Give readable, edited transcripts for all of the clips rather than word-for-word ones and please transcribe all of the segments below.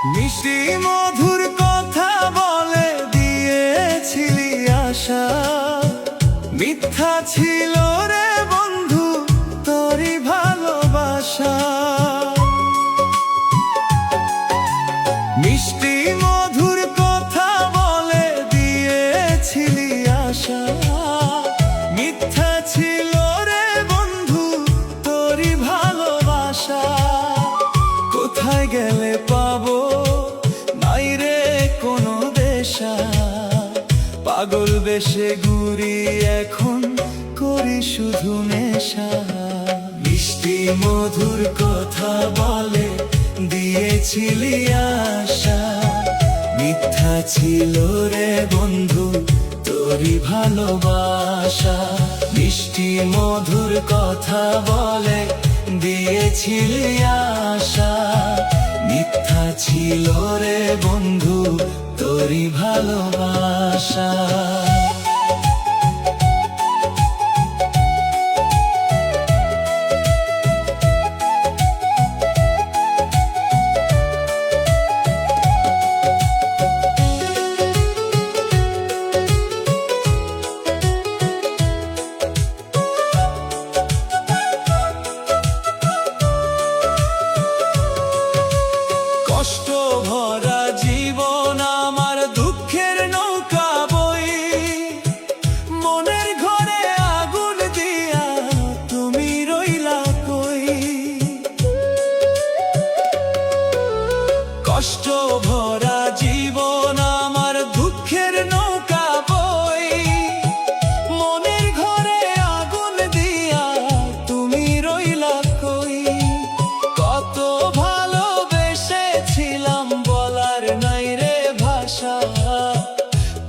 মিষ্টি মধুর কথা বলে দিয়েছিলি আশা, মিথ্যা ছিল রে বন্ধু তোরই ভালোবাসা। মিষ্টি মধুর কথা বলে দিয়েছিলি আশা, মিথ্যা ছিল রে বন্ধু তোরই ভালোবাসা। কোথায় গেলে পাবো নাই রে কোনো দেশা, পাগল বেশে ঘুরি এখন করি শুধু নেশা। মিষ্টি মধুর কথা বলে দিয়েছিলি আশা, মিথ্যা ছিল রে বন্ধু তোরই ভালোবাসা। মিষ্টি মধুর কথা বলে দিয়েছিলি আশা, মিথ্যা ছিল রে বন্ধু তোরই ভালোবাসা। কষ্ট ভরা জীবন আমার দুঃখের নৌকা বই, মনের ঘরে আগুন দিয়া তুমি রইলা কই। কষ্ট ভরা জীবন আমার দুঃখের নৌকা বই, মনের ঘরে আগুন দিয়া তুমি রইলা কই। কত বলার নাই রে ভাষা,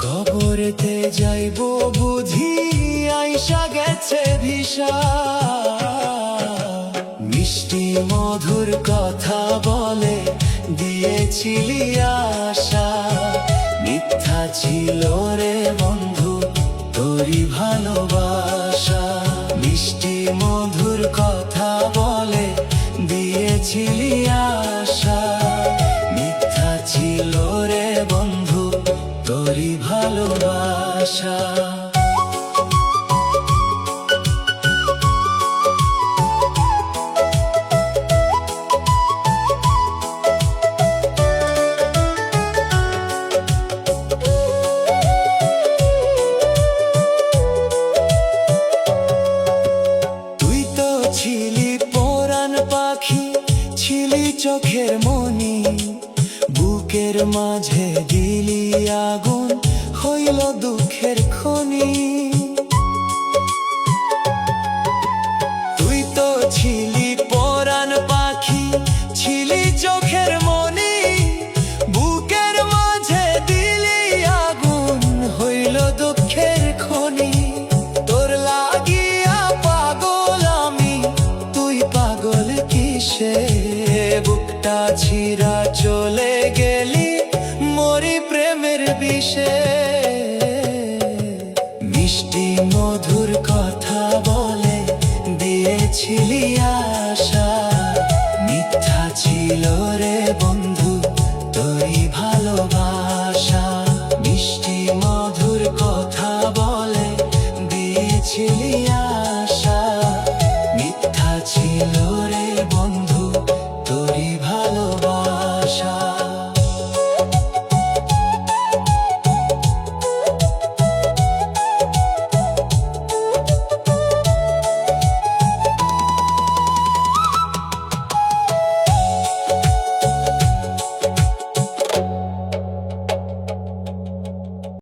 কবরেতে যাইব বুঝি আইসা গেছে ভিসা। মিষ্টি মধুর কথা বলে দিয়েছিলি আশা, মিথ্যা ছিল রে বন্ধু তোরই ভালোবাসা। মিষ্টি মধুর কথা বলে দিয়েছিলি আশা, মিথ্যা ছিল রে বন্ধু তোরই ভালোবাসা। তুই তো ছিলি পরাণ পাখি, ছিলি চোখের মনি, বুকের মাঝে দিলি আগুন হইল দুঃখের খনি। তুই তো ছিলি পরাণ পাখি, ছিলি চোখের